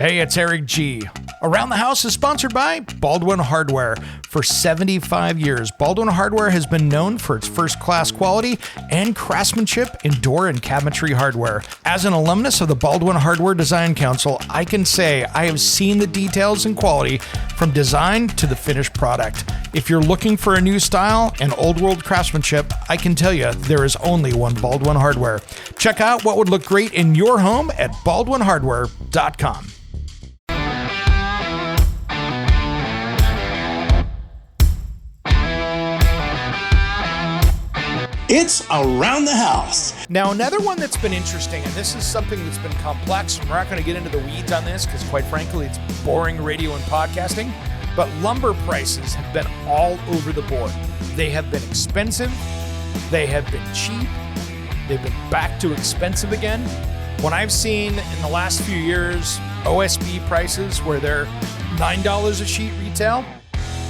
Hey, it's Eric G. Around the House is sponsored by Baldwin Hardware. For 75 years, Baldwin Hardware has been known for its first-class quality and craftsmanship in door and cabinetry hardware. As an alumnus of the Baldwin Hardware Design Council, I can say I have seen the details and quality from design to the finished product. If you're looking for a new style and old-world craftsmanship, I can tell you there is only one Baldwin Hardware. Check out what would look great in your home at baldwinhardware.com. It's Around the House. Now, another one that's been interesting, and this is something that's been complex, and we're not going to get into the weeds on this because, quite frankly, it's boring radio and podcasting, but lumber prices have been all over the board. They have been expensive. They have been cheap. They've been back to expensive again. When I've seen in the last few years OSB prices where they're $9 a sheet retail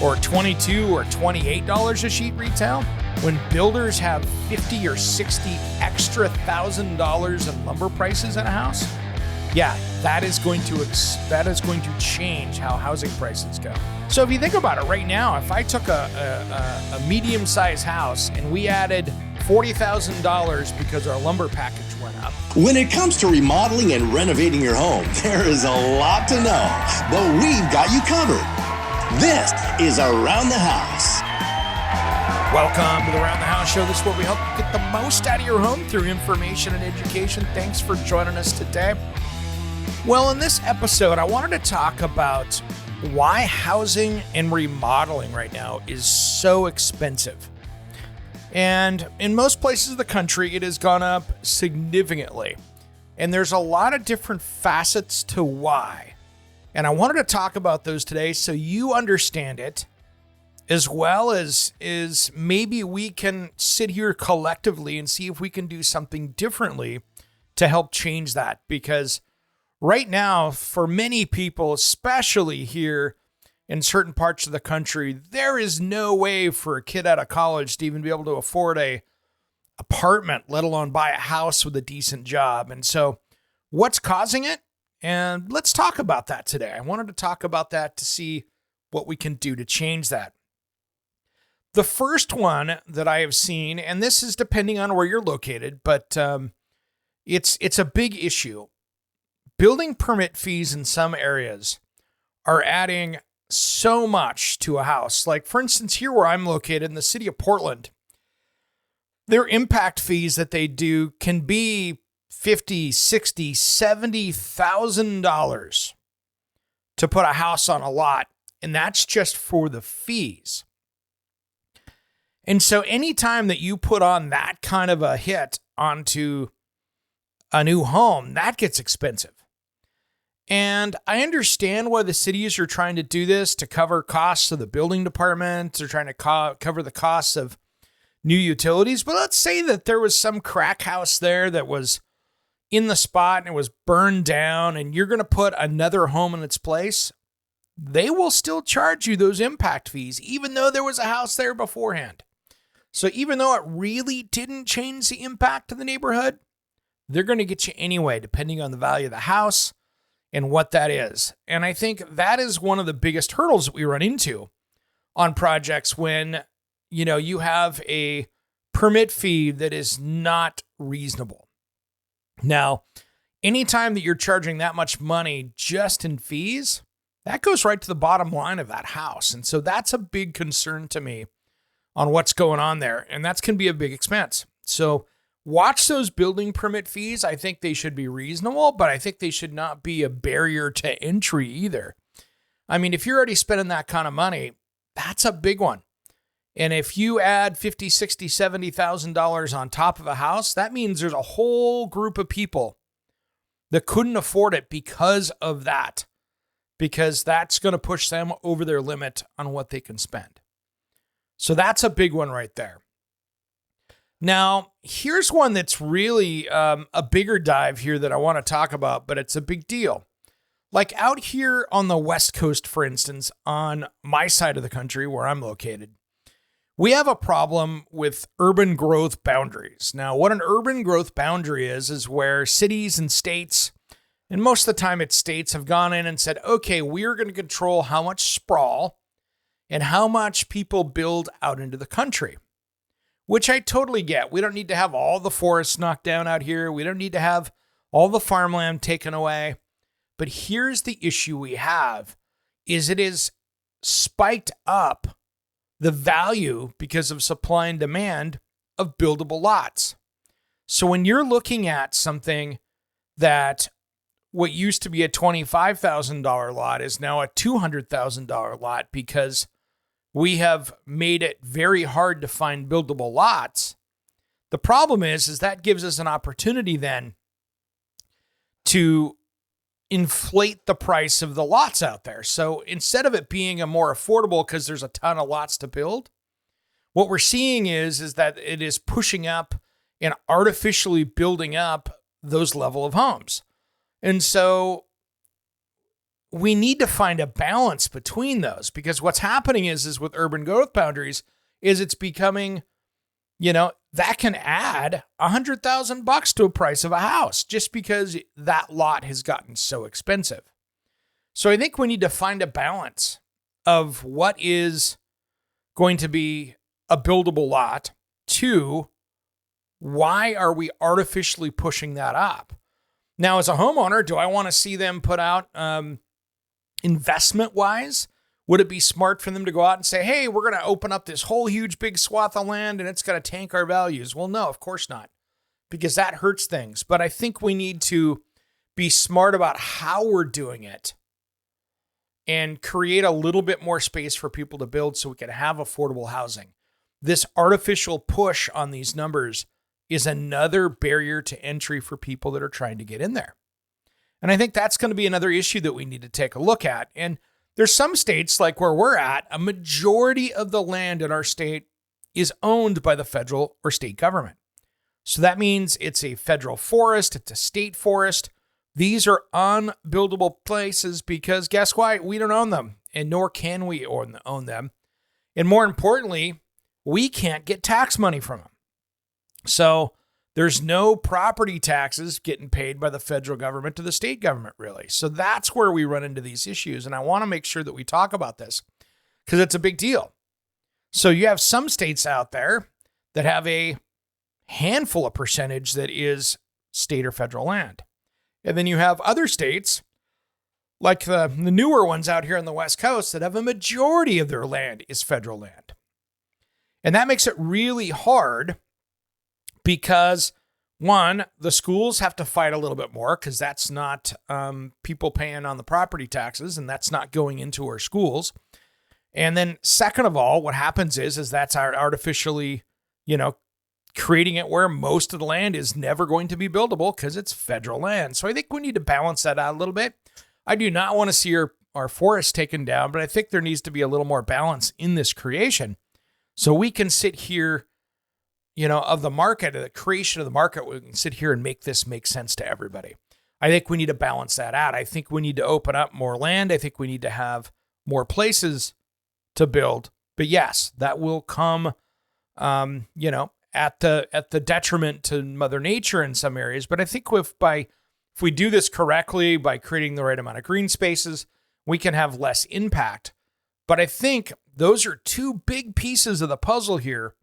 or $22 or $28 a sheet retail, when builders have $50 or $60 extra $1,000 in lumber prices in a house, yeah, that is going to change how housing prices go. So if you think about it right now, if I took a medium-sized house and we added $40,000 because our lumber package went up. When it comes to remodeling and renovating your home, there is a lot to know, but we've got you covered. This is Around the House. Welcome to the Around the House Show. This is where we help you get the most out of your home through information and education. Thanks for joining us today. Well, in this episode, I wanted to talk about why housing and remodeling right now is so expensive. And in most places of the country, it has gone up significantly. And there's a lot of different facets to why. And I wanted to talk about those today so you understand it, as well as maybe we can sit here collectively and see if we can do something differently to help change that. Because right now, for many people, especially here in certain parts of the country, there is no way for a kid out of college to even be able to afford a apartment, let alone buy a house with a decent job. And so what's causing it? And let's talk about that today. I wanted to talk about that to see what we can do to change that. The first one that I have seen, and this is depending on where you're located, but it's a big issue. Building permit fees in some areas are adding so much to a house. Like, for instance, here where I'm located in the city of Portland, their impact fees that they do can be $50,000, $60,000, $70,000 to put a house on a lot, and that's just for the fees. And so anytime that you put on that kind of a hit onto a new home, that gets expensive. And I understand why the cities are trying to do this to cover costs of the building department. They're trying to cover the costs of new utilities. But let's say that there was some crack house there that was in the spot and it was burned down and you're going to put another home in its place. They will still charge you those impact fees, even though there was a house there beforehand. So even though it really didn't change the impact of the neighborhood, they're going to get you anyway, depending on the value of the house and what that is. And I think that is one of the biggest hurdles that we run into on projects when, you have a permit fee that is not reasonable. Now, anytime that you're charging that much money just in fees, that goes right to the bottom line of that house. And so that's a big concern to me on what's going on there. And that's can be a big expense. So watch those building permit fees. I think they should be reasonable, but I think they should not be a barrier to entry either. I mean, if you're already spending that kind of money, that's a big one. And if you add $50,000, $60,000, $70,000 on top of a house, that means there's a whole group of people that couldn't afford it because of that, because that's going to push them over their limit on what they can spend. So that's a big one right there. Now, here's one that's really a bigger dive here that I want to talk about, but it's a big deal. Like out here on the West Coast, for instance, on my side of the country where I'm located, we have a problem with urban growth boundaries. Now, what an urban growth boundary is where cities and states And most of the time it's states have gone in and said, okay, we're going to control how much sprawl and how much people build out into the country, which I totally get. We don't need to have all the forests knocked down out here. We don't need to have all the farmland taken away. But here's the issue we have is it is spiked up the value because of supply and demand of buildable lots. So when you're looking at something that what used to be a $25,000 lot is now a $200,000 lot because we have made it very hard to find buildable lots. The problem is that gives us an opportunity then to inflate the price of the lots out there. So instead of it being a more affordable because there's a ton of lots to build, what we're seeing is that it is pushing up and artificially building up those level of homes. And so we need to find a balance between those, because what's happening is with urban growth boundaries is it's becoming, that can add $100,000 to a price of a house just because that lot has gotten so expensive. So I think we need to find a balance of what is going to be a buildable lot to why are we artificially pushing that up? Now, as a homeowner, do I want to see them put out investment-wise? Would it be smart for them to go out and say, hey, we're going to open up this whole huge big swath of land and it's going to tank our values? Well, no, of course not, because that hurts things. But I think we need to be smart about how we're doing it and create a little bit more space for people to build so we can have affordable housing. This artificial push on these numbers is another barrier to entry for people that are trying to get in there. And I think that's going to be another issue that we need to take a look at. And there's some states like where we're at, a majority of the land in our state is owned by the federal or state government. So that means it's a federal forest, it's a state forest. These are unbuildable places because guess what? We don't own them, and nor can we own them. And more importantly, we can't get tax money from them. So there's no property taxes getting paid by the federal government to the state government, really. So that's where we run into these issues. And I want to make sure that we talk about this because it's a big deal. So you have some states out there that have a handful of percentage that is state or federal land. And then you have other states, like the newer ones out here on the West Coast, that have a majority of their land is federal land. And that makes it really hard because, one, the schools have to fight a little bit more because that's not people paying on the property taxes, and that's not going into our schools. And then second of all, what happens is that's artificially, creating it where most of the land is never going to be buildable because it's federal land. So I think we need to balance that out a little bit. I do not want to see our forests taken down, but I think there needs to be a little more balance in this creation so we can sit here of the market, the creation of the market, we can sit here and make this make sense to everybody. I think we need to balance that out. I think we need to open up more land. I think we need to have more places to build. But yes, that will come, at the detriment to Mother Nature in some areas. But I think if we do this correctly by creating the right amount of green spaces, we can have less impact. But I think those are two big pieces of the puzzle here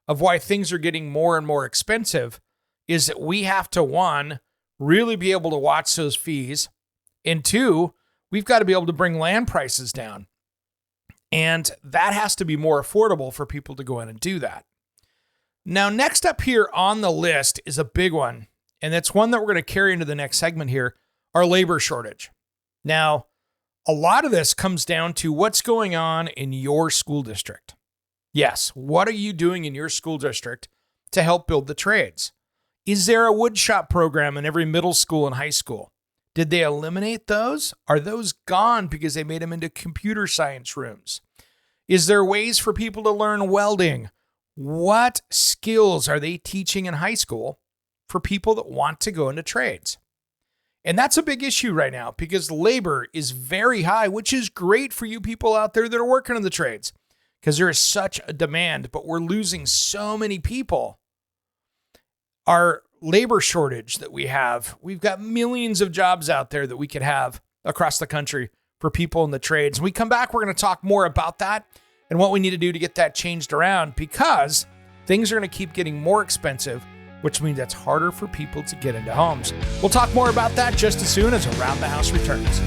of why things are getting more and more expensive, is that we have to, one, really be able to watch those fees, and two, we've got to be able to bring land prices down. And that has to be more affordable for people to go in and do that. Now, next up here on the list is a big one, and it's one that we're going to carry into the next segment here, our labor shortage. Now, a lot of this comes down to what's going on in your school district. Yes, what are you doing in your school district to help build the trades? Is there a wood shop program in every middle school and high school? Did they eliminate those? Are those gone because they made them into computer science rooms? Is there ways for people to learn welding? What skills are they teaching in high school for people that want to go into trades? And that's a big issue right now because labor is very high, which is great for you people out there that are working in the trades because there is such a demand, but we're losing so many people. Our labor shortage that we have. We've got millions of jobs out there that we could have across the country for people in the trades. When we come back, we're going to talk more about that and what we need to do to get that changed around, because things are going to keep getting more expensive, which means it's harder for people to get into homes. We'll talk more about that just as soon as Around the House returns.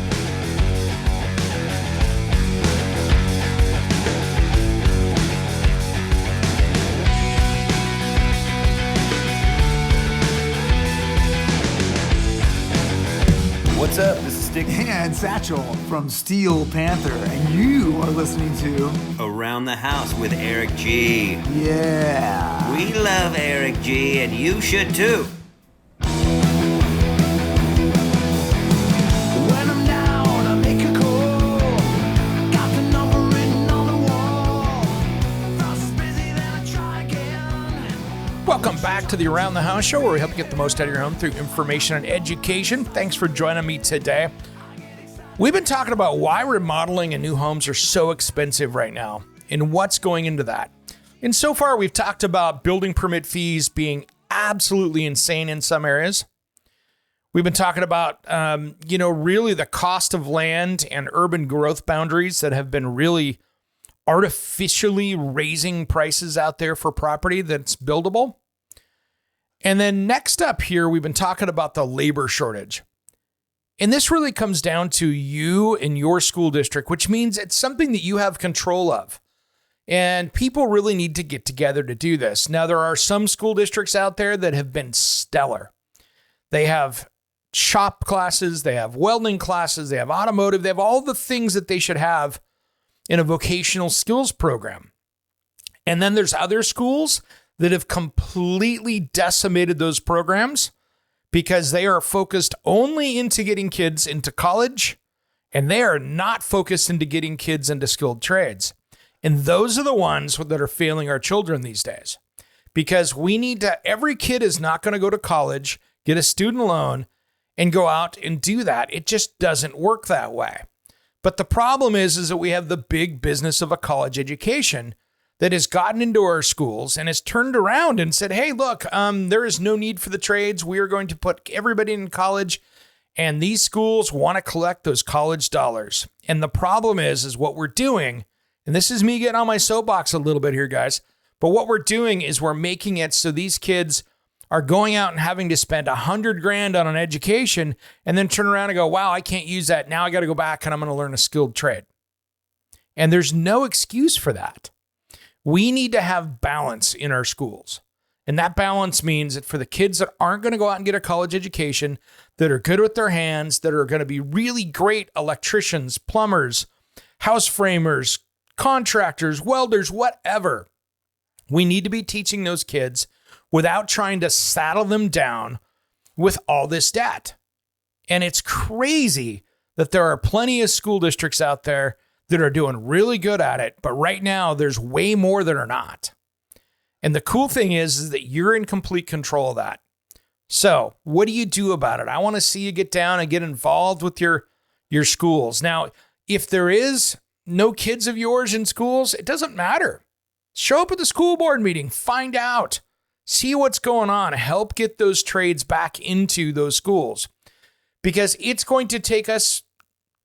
What's up? This is Stick And Satchel from Steel Panther, and you are listening to Around the House with Eric G. Yeah. We love Eric G, and you should too. When I'm down, I make a call. Got the number written on the wall. Thoughts is busy, then I try again. Welcome back to the Around the House show, where we help you get the most out of your home through information and education. Thanks for joining me today. We've been talking about why remodeling and new homes are so expensive right now and what's going into that. And so far, we've talked about building permit fees being absolutely insane in some areas. We've been talking about, really the cost of land and urban growth boundaries that have been really artificially raising prices out there for property that's buildable. And then next up here, we've been talking about the labor shortage. And this really comes down to you and your school district, which means it's something that you have control of. And people really need to get together to do this. Now, there are some school districts out there that have been stellar. They have shop classes, they have welding classes, they have automotive, they have all the things that they should have in a vocational skills program. And then there's other schools that have completely decimated those programs because they are focused only into getting kids into college, and they are not focused into getting kids into skilled trades. And those are the ones that are failing our children these days, because every kid is not going to go to college, get a student loan, and go out and do that. It just doesn't work that way. But the problem is that we have the big business of a college education that has gotten into our schools and has turned around and said, hey, look, there is no need for the trades. We are going to put everybody in college, and these schools want to collect those college dollars. And the problem is what we're doing, and this is me getting on my soapbox a little bit here, guys, but what we're doing is we're making it so these kids are going out and having to spend $100,000 on an education and then turn around and go, wow, I can't use that. Now I got to go back and I'm going to learn a skilled trade. And there's no excuse for that. We need to have balance in our schools. And that balance means that for the kids that aren't going to go out and get a college education, that are good with their hands, that are going to be really great electricians, plumbers, house framers, contractors, welders, whatever, we need to be teaching those kids without trying to saddle them down with all this debt. And it's crazy that there are plenty of school districts out there that are doing really good at it, but right now there's way more that are not. And the cool thing is that you're in complete control of that. So what do you do about it? I want to see you get down and get involved with your schools. Now, if there is no kids of yours in schools, it doesn't matter. Show up at the school board meeting, find out, see what's going on, help get those trades back into those schools, because it's going to take us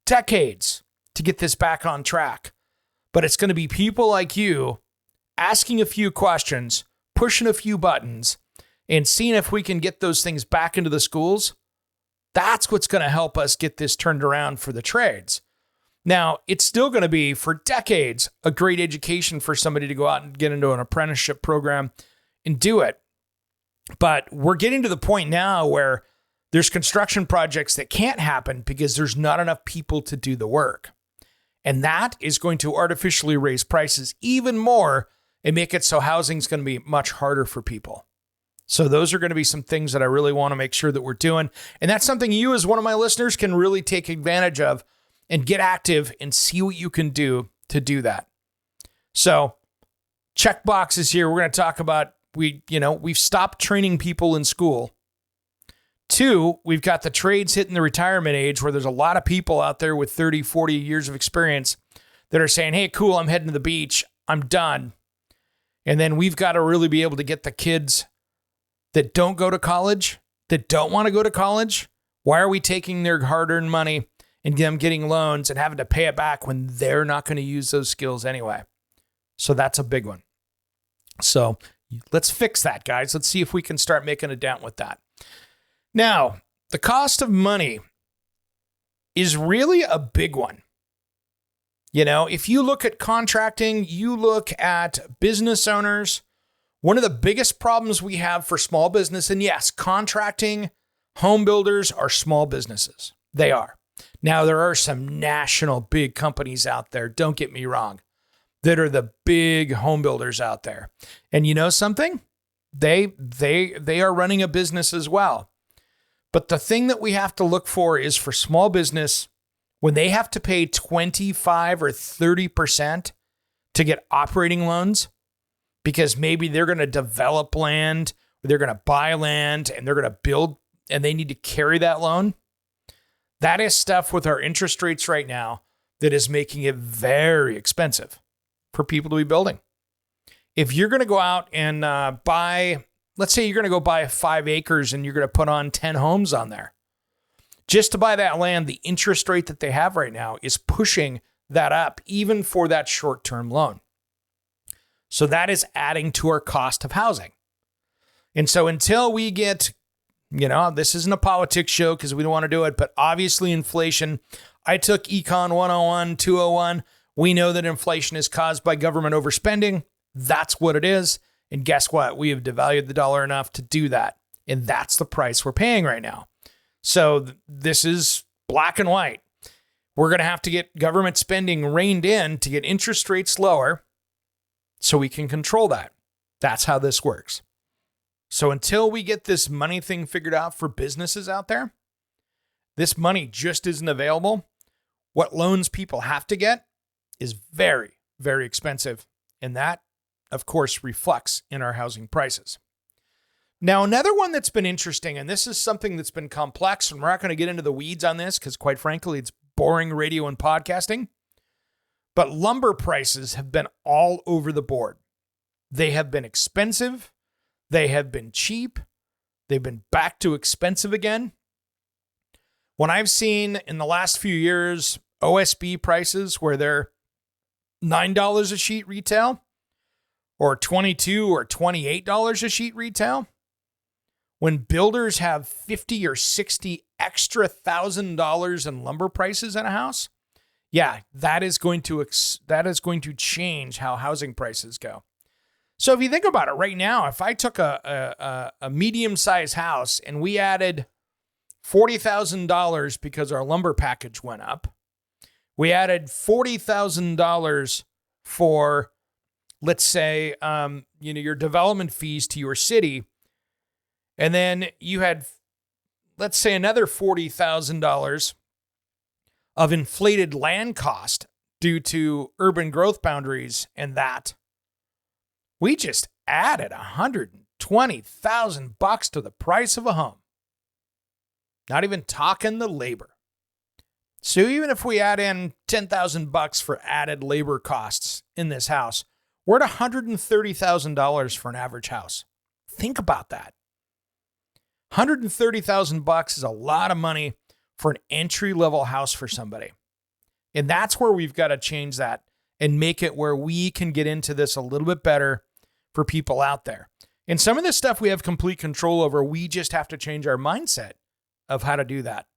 decades to get this back on track. But it's going to be people like you asking a few questions, pushing a few buttons, and seeing if we can get those things back into the schools. That's what's going to help us get this turned around for the trades. Now, it's still going to be, for decades, a great education for somebody to go out and get into an apprenticeship program and do it. But we're getting to the point now where there's construction projects that can't happen because there's not enough people to do the work. And that is going to artificially raise prices even more and make it so housing is going to be much harder for people. So those are going to be some things that I really want to make sure that we're doing. And that's something you, as one of my listeners, can really take advantage of and get active and see what you can do to do that. So check boxes here. We're going to talk about, we've stopped training people in school. 2, we've got the trades hitting the retirement age, where there's a lot of people out there with 30, 40 years of experience that are saying, hey, cool, I'm heading to the beach. I'm done. And then we've got to really be able to get the kids that don't go to college, that don't want to go to college? Why are we taking their hard-earned money and them getting loans and having to pay it back when they're not going to use those skills anyway? So that's a big one. So let's fix that, guys. Let's see if we can start making a dent with that. Now, the cost of money is really a big one. You know, if you look at contracting, you look at business owners, one of the biggest problems we have for small business, and yes, contracting, home builders are small businesses. They are. Now, there are some national big companies out there, don't get me wrong, that are the big home builders out there. And you know something? They are running a business as well. But the thing that we have to look for is for small business, when they have to pay 25 or 30% to get operating loans, because maybe they're going to develop land, or they're going to buy land, and they're going to build, and they need to carry that loan. That is stuff with our interest rates right now that is making it very expensive for people to be building. If you're going to go out and buy, let's say you're going to go buy 5 acres and you're going to put on 10 homes on there. Just to buy that land, the interest rate that they have right now is pushing that up, even for that short-term loan. So that is adding to our cost of housing. And so until we get, you know, this isn't a politics show because we don't want to do it, but obviously inflation. I took Econ 101, 201. We know that inflation is caused by government overspending. That's what it is. And guess what? We have devalued the dollar enough to do that. And that's the price we're paying right now. So this is black and white. We're going to have to get government spending reined in to get interest rates lower so we can control that. That's how this works. So until we get this money thing figured out for businesses out there, this money just isn't available. What loans people have to get is very, very expensive. And that, of course, reflects in our housing prices. Now, another one that's been interesting, and this is something that's been complex, and we're not going to get into the weeds on this because, quite frankly, it's boring radio and podcasting, but lumber prices have been all over the board. They have been expensive. They have been cheap. They've been back to expensive again. When I've seen in the last few years OSB prices where they're $9 a sheet retail or $22 or $28 a sheet retail, when builders have $50 or $60 extra $1,000 in lumber prices in a house, yeah, that is going to change how housing prices go. So if you think about it right now, if I took a medium-sized house and we added $40,000 because our lumber package went up, we added $40,000 for, let's say, your development fees to your city, and then you had, let's say, another $40,000 of inflated land cost due to urban growth boundaries and that. We just added $120,000 to the price of a home. Not even talking the labor. So even if we add in $10,000 for added labor costs in this house, we're at $130,000 for an average house. Think about that. $130,000 is a lot of money for an entry-level house for somebody. And that's where we've got to change that and make it where we can get into this a little bit better for people out there. And some of this stuff we have complete control over. We just have to change our mindset of how to do that.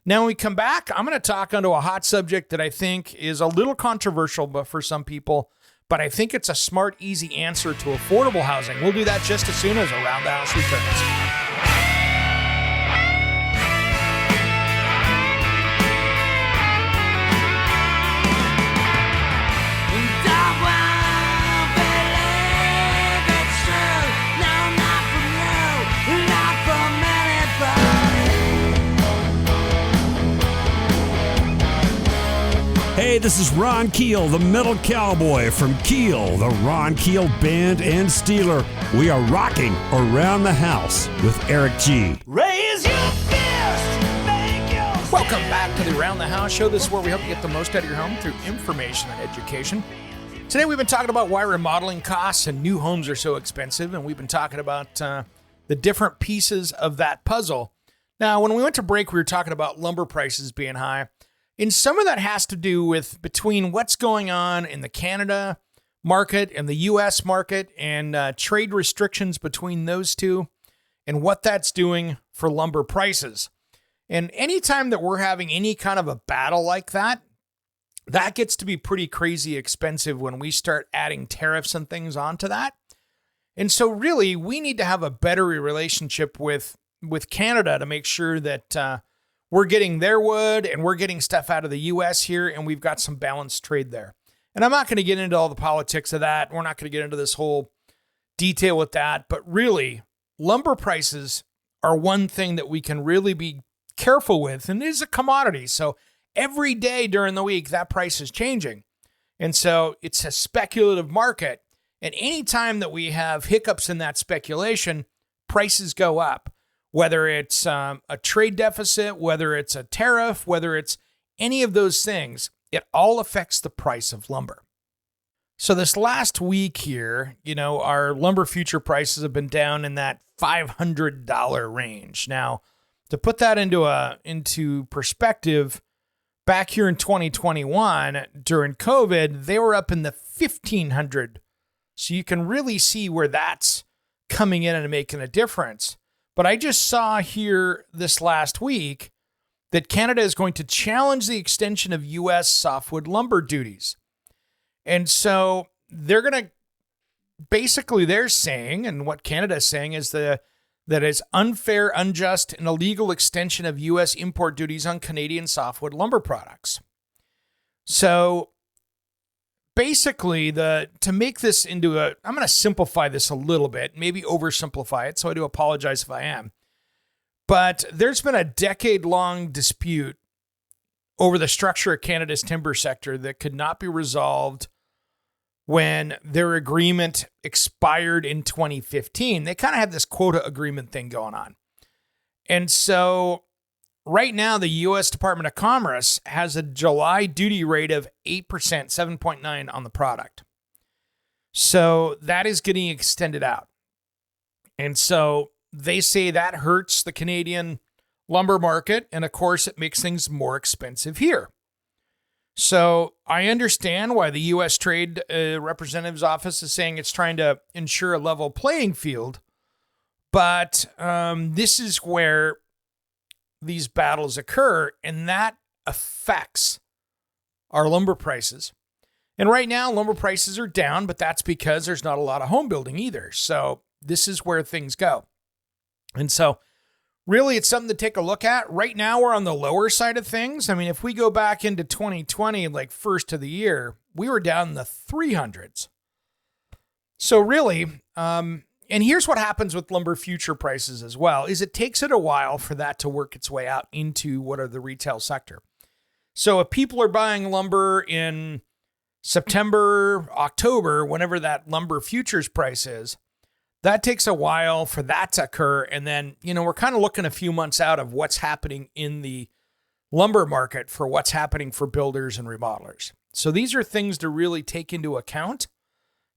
Now, when we come back, I'm going to talk onto a hot subject that I think is a little controversial but for some people, but I think it's a smart, easy answer to affordable housing. We'll do that just as soon as Around the House returns. Hey, this is Ron Keel, the Metal Cowboy from Keel, the Ron Keel Band and Steeler. We are rocking Around the House with Eric G. Raise your fist, make your Welcome back to the Around the House show. This is where we help you get the most out of your home through information and education. Today we've been talking about why remodeling costs and new homes are so expensive, and we've been talking about the different pieces of that puzzle. Now, when we went to break, we were talking about lumber prices being high. And some of that has to do with between what's going on in the Canada market and the U.S. market and trade restrictions between those two and what that's doing for lumber prices. And anytime that we're having any kind of a battle like that, that gets to be pretty crazy expensive when we start adding tariffs and things onto that. And so really, we need to have a better relationship with Canada to make sure that we're getting their wood and we're getting stuff out of the U.S. here, and we've got some balanced trade there. And I'm not going to get into all the politics of that. We're not going to get into this whole detail with that. But really, lumber prices are one thing that we can really be careful with, and it is a commodity. So every day during the week, that price is changing. And so it's a speculative market. And anytime that we have hiccups in that speculation, prices go up. Whether it's a trade deficit, whether it's a tariff, whether it's any of those things, it all affects the price of lumber. So this last week here, our lumber future prices have been down in that $500 range. Now, to put that into perspective, back here in 2021, during COVID, they were up in the $1,500. So you can really see where that's coming in and making a difference. But I just saw here this last week that Canada is going to challenge the extension of U.S. softwood lumber duties. And so they're going to, basically they're saying, and what Canada is saying is that it's unfair, unjust, and illegal extension of U.S. import duties on Canadian softwood lumber products. So basically, to make this into I'm going to simplify this a little bit, maybe oversimplify it, so I do apologize if I am. But there's been a decade-long dispute over the structure of Canada's timber sector that could not be resolved when their agreement expired in 2015. They kind of had this quota agreement thing going on. And so right now, the U.S. Department of Commerce has a July duty rate of 8%, 7.9 on the product. So that is getting extended out. And so they say that hurts the Canadian lumber market. And of course, it makes things more expensive here. So I understand why the U.S. Trade Representative's Office is saying it's trying to ensure a level playing field. But this is where these battles occur, and that affects our lumber prices. And right now, lumber prices are down, but that's because there's not a lot of home building either. So this is where things go. And so really, it's something to take a look at. Right now, we're on the lower side of things. I mean, if we go back into 2020, like first of the year, we were down in the 300s. So really, and here's what happens with lumber future prices as well, is it takes it a while for that to work its way out into what are the retail sector. So if people are buying lumber in September, October, whenever that lumber futures price is, that takes a while for that to occur. And then, we're kind of looking a few months out of what's happening in the lumber market for what's happening for builders and remodelers. So these are things to really take into account.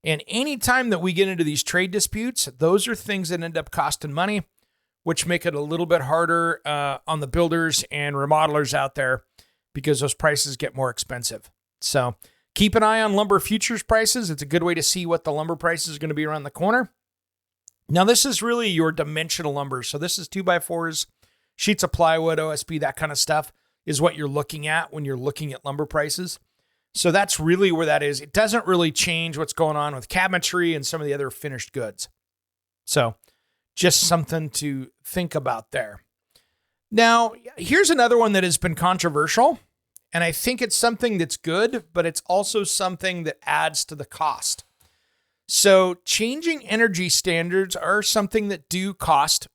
And anytime that we get into these trade disputes, those are things that end up costing money, which make it a little bit harder on the builders and remodelers out there because those prices get more expensive. So keep an eye on lumber futures prices. It's a good way to see what the lumber price is going to be around the corner. Now, this is really your dimensional lumber. So this is 2x4s, sheets of plywood, OSB, that kind of stuff is what you're looking at when you're looking at lumber prices. So that's really where that is. It doesn't really change what's going on with cabinetry and some of the other finished goods. So just something to think about there. Now, here's another one that has been controversial, and I think it's something that's good, but it's also something that adds to the cost. So changing energy standards are something that do cost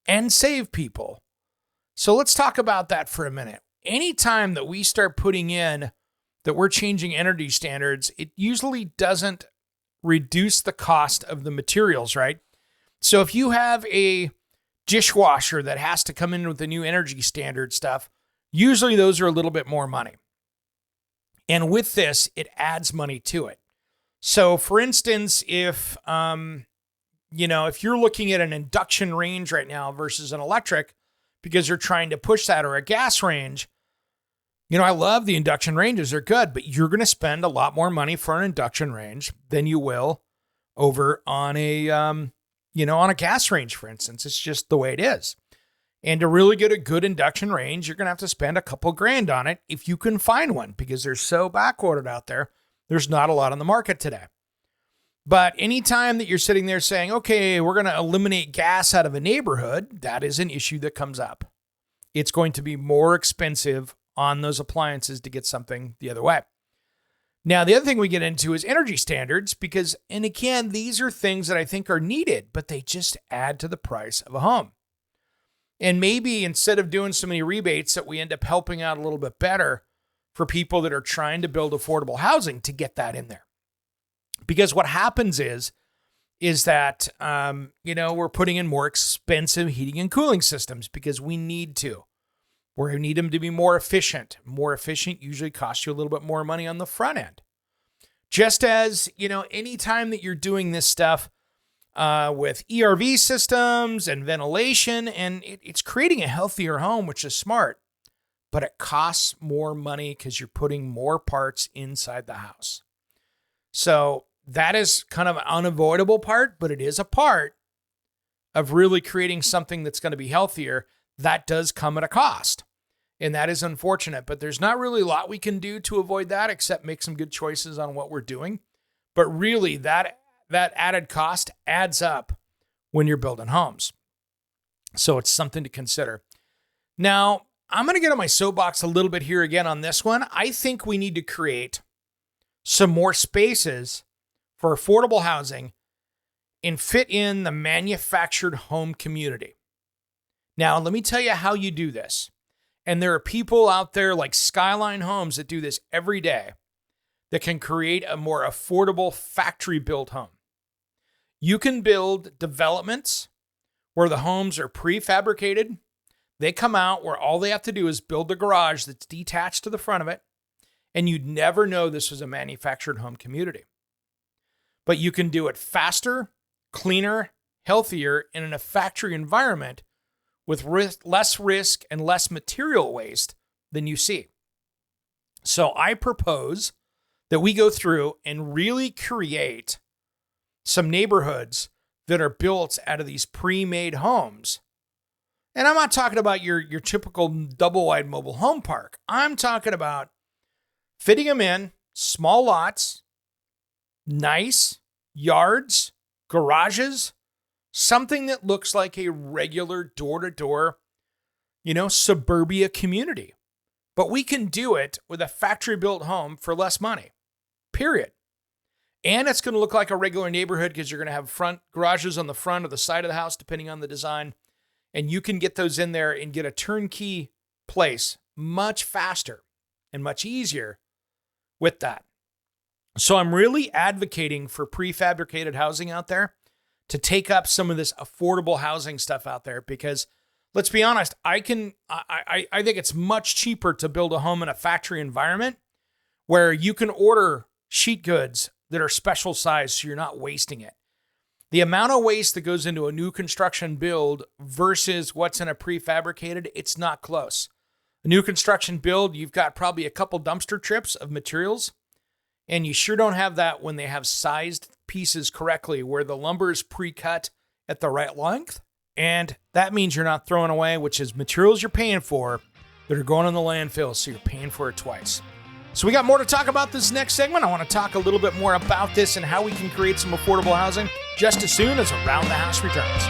and save people. So let's talk about that for a minute. Anytime that we start putting in that we're changing energy standards, it usually doesn't reduce the cost of the materials, right? So if you have a dishwasher that has to come in with the new energy standard stuff, usually those are a little bit more money. And with this, it adds money to it. So for instance, if if you're looking at an induction range right now versus an electric because you're trying to push that, or a gas range, I love the induction ranges. They're good, but you're going to spend a lot more money for an induction range than you will over on on a gas range, for instance. It's just the way it is. And to really get a good induction range, you're going to have to spend a couple grand on it if you can find one, because they're so backordered out there. There's not a lot on the market today. But anytime that you're sitting there saying, okay, we're going to eliminate gas out of a neighborhood, that is an issue that comes up. It's going to be more expensive on those appliances to get something the other way. Now, the other thing we get into is energy standards, because, and again, these are things that I think are needed, but they just add to the price of a home. And maybe instead of doing so many rebates, that we end up helping out a little bit better for people that are trying to build affordable housing to get that in there. Because what happens is that, we're putting in more expensive heating and cooling systems because we need to. We need them to be more efficient. More efficient usually costs you a little bit more money on the front end. Just as, anytime that you're doing this stuff with ERV systems and ventilation, and it's creating a healthier home, which is smart, but it costs more money because you're putting more parts inside the house. So that is kind of an unavoidable part, but it is a part of really creating something that's going to be healthier. That does come at a cost. And that is unfortunate, but there's not really a lot we can do to avoid that except make some good choices on what we're doing. But really, that added cost adds up when you're building homes. So it's something to consider. Now, I'm going to get on my soapbox a little bit here again on this one. I think we need to create some more spaces for affordable housing and fit in the manufactured home community. Now, let me tell you how you do this. And there are people out there like Skyline Homes that do this every day that can create a more affordable factory-built home. You can build developments where the homes are prefabricated. They come out where all they have to do is build the garage that's detached to the front of it, and you'd never know this was a manufactured home community. But you can do it faster, cleaner, healthier, and in a factory environment with less risk and less material waste than you see. So I propose that we go through and really create some neighborhoods that are built out of these pre-made homes. And I'm not talking about your typical double-wide mobile home park. I'm talking about fitting them in small lots, nice yards, garages, something that looks like a regular door-to-door, suburbia community. But we can do it with a factory-built home for less money, period. And it's going to look like a regular neighborhood because you're going to have front garages on the front or the side of the house, depending on the design. And you can get those in there and get a turnkey place much faster and much easier with that. So I'm really advocating for prefabricated housing out there to take up some of this affordable housing stuff out there, because let's be honest, I think it's much cheaper to build a home in a factory environment where you can order sheet goods that are special size so you're not wasting it. The amount of waste that goes into a new construction build versus what's in a prefabricated, it's not close. A new construction build, you've got probably a couple dumpster trips of materials, and you sure don't have that when they have sized pieces correctly where the lumber is pre-cut at the right length. And that means you're not throwing away, which is materials you're paying for that are going in the landfill, so you're paying for it twice. So we got more to talk about this next segment. I want to talk a little bit more about this and how we can create some affordable housing just as soon as Around the House returns.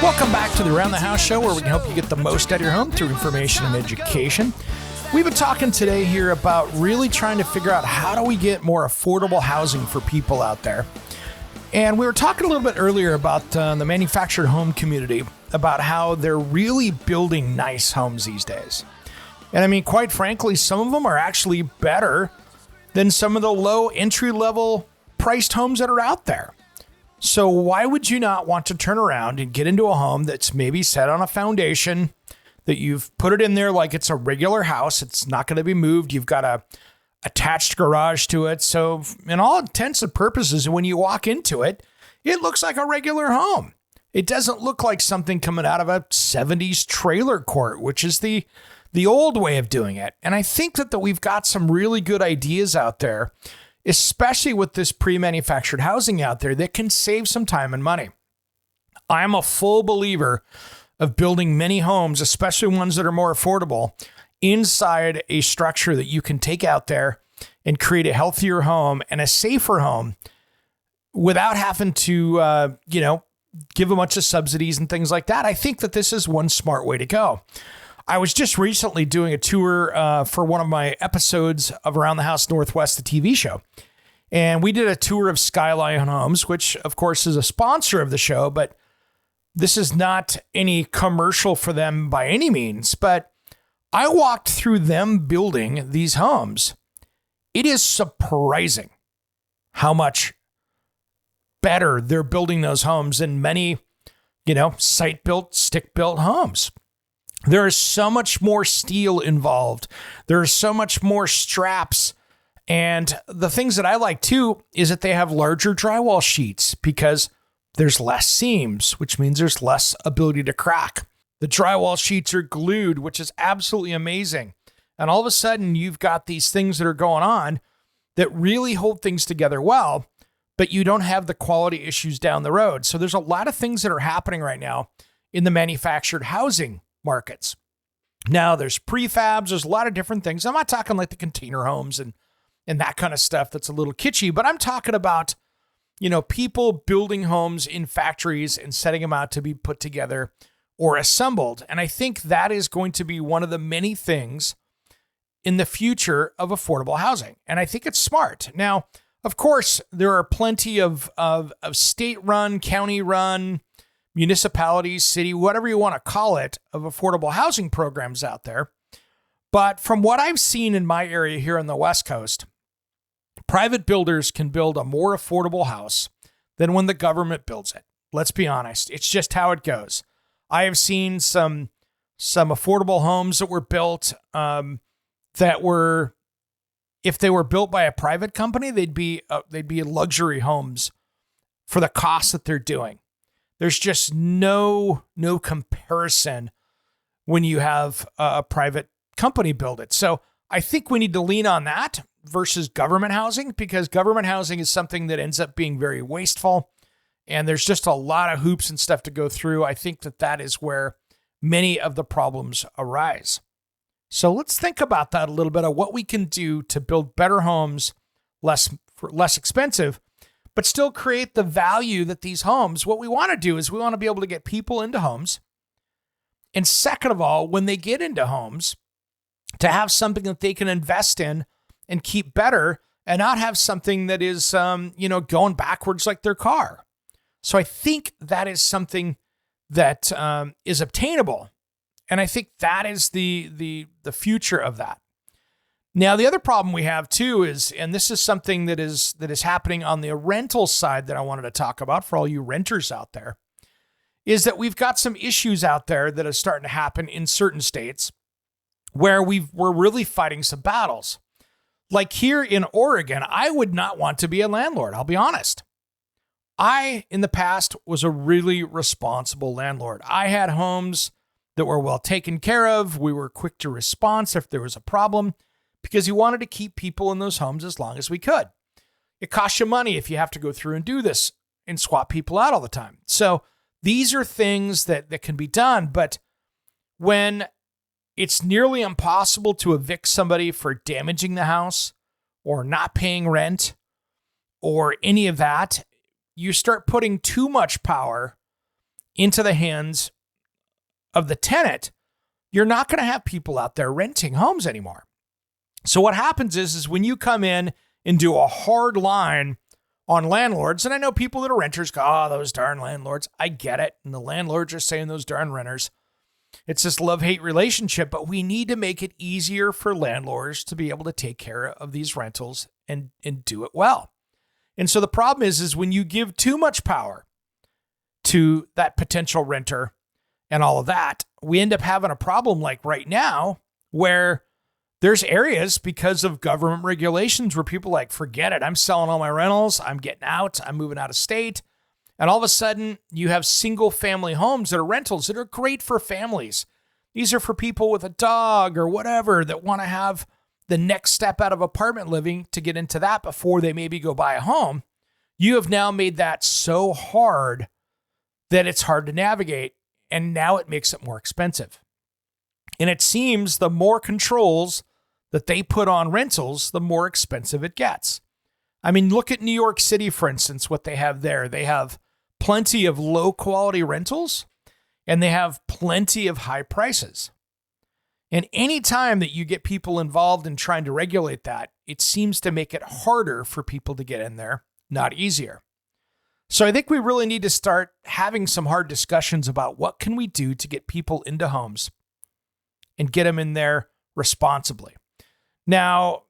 Welcome back to the Around the House show, where we can help you get the most out of your home through information and education. We've been talking today here about really trying to figure out how do we get more affordable housing for people out there. And we were talking a little bit earlier about the manufactured home community, about how they're really building nice homes these days. And I mean, quite frankly, some of them are actually better than some of the low entry-level priced homes that are out there. So why would you not want to turn around and get into a home that's maybe set on a foundation, that you've put it in there like it's a regular house, it's not going to be moved, you've got a attached garage to it. So in all intents and purposes, when you walk into it, it looks like a regular home. It doesn't look like something coming out of a 70s trailer court, which is the old way of doing it. And I think that we've got some really good ideas out there, especially with this pre-manufactured housing out there, that can save some time and money. I'm a full believer of building many homes, especially ones that are more affordable, inside a structure that you can take out there and create a healthier home and a safer home without having to, give a bunch of subsidies and things like that. I think that this is one smart way to go. I was just recently doing a tour for one of my episodes of Around the House Northwest, the TV show. And we did a tour of Skyline Homes, which of course is a sponsor of the show, but this is not any commercial for them by any means. But I walked through them building these homes. It is surprising how much better they're building those homes than many, site-built, stick-built homes. There is so much more steel involved. There are so much more straps. And the things that I like too is that they have larger drywall sheets because there's less seams, which means there's less ability to crack. The drywall sheets are glued, which is absolutely amazing. And all of a sudden, you've got these things that are going on that really hold things together well, but you don't have the quality issues down the road. So there's a lot of things that are happening right now in the manufactured housing markets. Now, there's prefabs, there's a lot of different things. I'm not talking like the container homes and that kind of stuff that's a little kitschy, but I'm talking about, people building homes in factories and setting them out to be put together or assembled. And I think that is going to be one of the many things in the future of affordable housing. And I think it's smart. Now, of course, there are plenty of state-run, county-run, municipalities, city, whatever you want to call it, of affordable housing programs out there. But from what I've seen in my area here on the West Coast, private builders can build a more affordable house than when the government builds it. Let's be honest. It's just how it goes. I have seen some affordable homes that were built that were, if they were built by a private company, they'd be luxury homes for the cost that they're doing. There's just no comparison when you have a private company build it. So I think we need to lean on that versus government housing, because government housing is something that ends up being very wasteful. And there's just a lot of hoops and stuff to go through. I think that is where many of the problems arise. So let's think about that a little bit, of what we can do to build better homes, less expensive, but still create the value that these homes, what we want to do is we want to be able to get people into homes. And second of all, when they get into homes, to have something that they can invest in and keep better, and not have something that is, going backwards like their car. So I think that is something that is obtainable. And I think that is the future of that. Now, the other problem we have too is, and this is something that is happening on the rental side that I wanted to talk about for all you renters out there, is that we've got some issues out there that are starting to happen in certain states where we're really fighting some battles. Like here in Oregon, I would not want to be a landlord. I'll be honest. I, in the past, was a really responsible landlord. I had homes that were well taken care of. We were quick to respond if there was a problem, because you wanted to keep people in those homes as long as we could. It costs you money if you have to go through and do this and swap people out all the time. So these are things that can be done. But when it's nearly impossible to evict somebody for damaging the house or not paying rent or any of that, you start putting too much power into the hands of the tenant. You're not going to have people out there renting homes anymore. So what happens is when you come in and do a hard line on landlords, and I know people that are renters go, oh, those darn landlords. I get it. And the landlords are saying those darn renters. It's this love-hate relationship, but we need to make it easier for landlords to be able to take care of these rentals and do it well. And so the problem is when you give too much power to that potential renter and all of that, we end up having a problem like right now where there's areas because of government regulations where people are like, forget it. I'm selling all my rentals. I'm getting out. I'm moving out of state. And all of a sudden you have single family homes that are rentals that are great for families. These are for people with a dog or whatever that want to have the next step out of apartment living to get into that before they maybe go buy a home. You have now made that so hard that it's hard to navigate. And now it makes it more expensive. And it seems the more controls that they put on rentals, the more expensive it gets. I mean, look at New York City, for instance, what they have there. They have plenty of low quality rentals and they have plenty of high prices. And any time that you get people involved in trying to regulate that, it seems to make it harder for people to get in there, not easier. So I think we really need to start having some hard discussions about what can we do to get people into homes and get them in there responsibly. Now,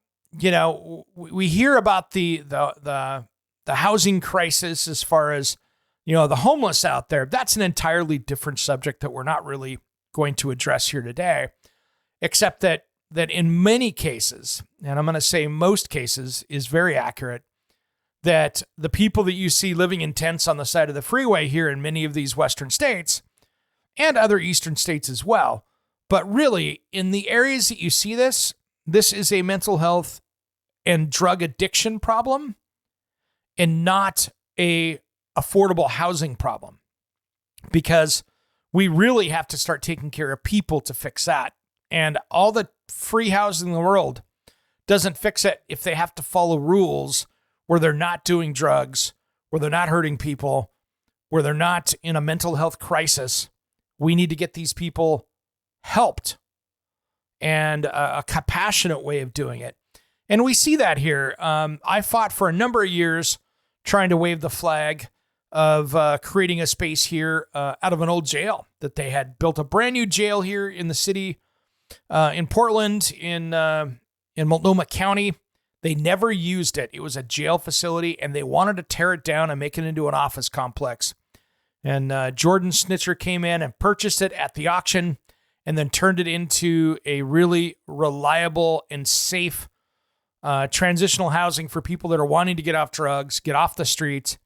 we hear about the housing crisis as far as, the homeless out there. That's an entirely different subject that we're not really going to address here today, except that in many cases, and I'm going to say most cases is very accurate, that the people that you see living in tents on the side of the freeway here in many of these Western states and other Eastern states as well, but really in the areas that you see this is a mental health and drug addiction problem and not a affordable housing problem, because we really have to start taking care of people to fix that. And all the free housing in the world doesn't fix it if they have to follow rules where they're not doing drugs, where they're not hurting people, where they're not in a mental health crisis. We need to get these people helped, and a compassionate way of doing it. And we see that here. I fought for a number of years trying to wave the flag of creating a space here out of an old jail that they had built, a brand new jail here in the city, in Portland, in Multnomah County. They never used it. It was a jail facility, and they wanted to tear it down and make it into an office complex. And Jordan Snitzer came in and purchased it at the auction and then turned it into a really reliable and safe transitional housing for people that are wanting to get off drugs, get off the streets,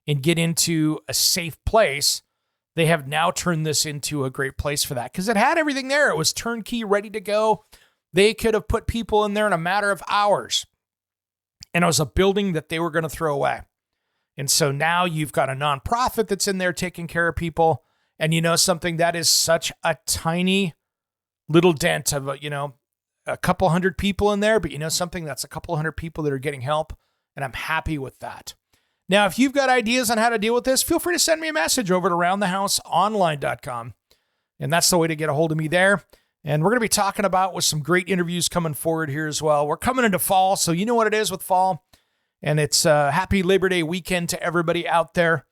and get into a safe place. They have now turned this into a great place for that because it had everything there. It was turnkey, ready to go. They could have put people in there in a matter of hours. And it was a building that they were going to throw away. And so now you've got a nonprofit that's in there taking care of people. And something that is such a tiny little dent of, a couple hundred people in there, but something that's a couple hundred people that are getting help. And I'm happy with that. Now, if you've got ideas on how to deal with this, feel free to send me a message over to roundthehouseonline.com. And that's the way to get a hold of me there. And we're going to be talking about with some great interviews coming forward here as well. We're coming into fall, so you know what it is with fall. And it's happy Labor Day weekend to everybody out there.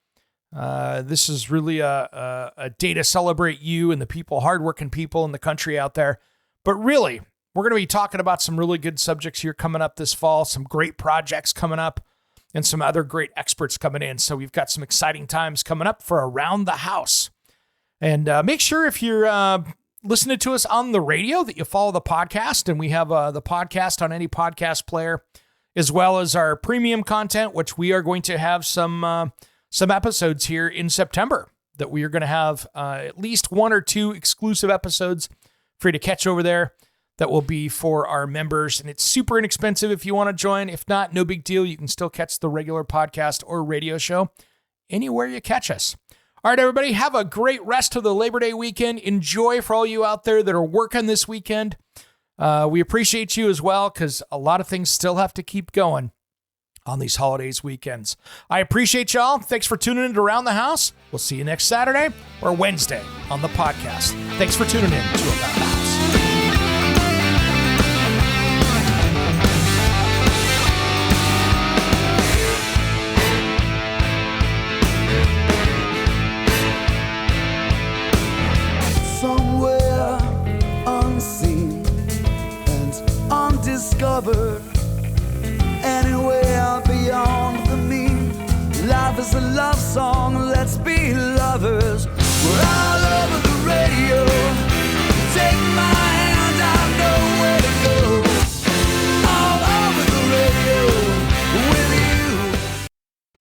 This is really a day to celebrate you and the people, hardworking people in the country out there. But really, we're going to be talking about some really good subjects here coming up this fall, some great projects coming up, and some other great experts coming in. So we've got some exciting times coming up for Around the House. And make sure if you're listening to us on the radio that you follow the podcast. And we have the podcast on any podcast player, as well as our premium content, which we are going to have some episodes here in September that we are going to have at least one or two exclusive episodes for you to catch over there that will be for our members. And it's super inexpensive if you want to join. If not, no big deal. You can still catch the regular podcast or radio show anywhere you catch us. All right, everybody, have a great rest of the Labor Day weekend. Enjoy for all you out there that are working this weekend. We appreciate you as well because a lot of things still have to keep going on these holidays weekends. I appreciate y'all. Thanks for tuning in to Around the House. We'll see you next Saturday or Wednesday on the podcast. Thanks for tuning in to Around the House. Somewhere song, let's be lovers. We're all over the radio. Take my hand, I know where to go. All over the radio with you.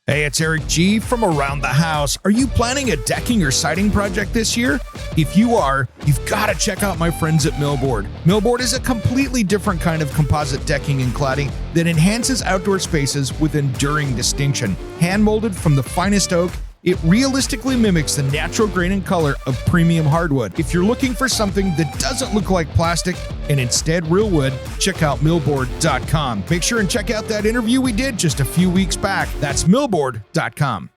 Hey, it's Eric G from Around the House. Are you planning a decking or siding project this year? If you are, you've got to check out my friends at Millboard. Millboard is a completely different kind of composite decking and cladding that enhances outdoor spaces with enduring distinction. Hand-molded from the finest oak, it realistically mimics the natural grain and color of premium hardwood. If you're looking for something that doesn't look like plastic and instead real wood, check out millboard.com. Make sure and check out that interview we did just a few weeks back. That's millboard.com.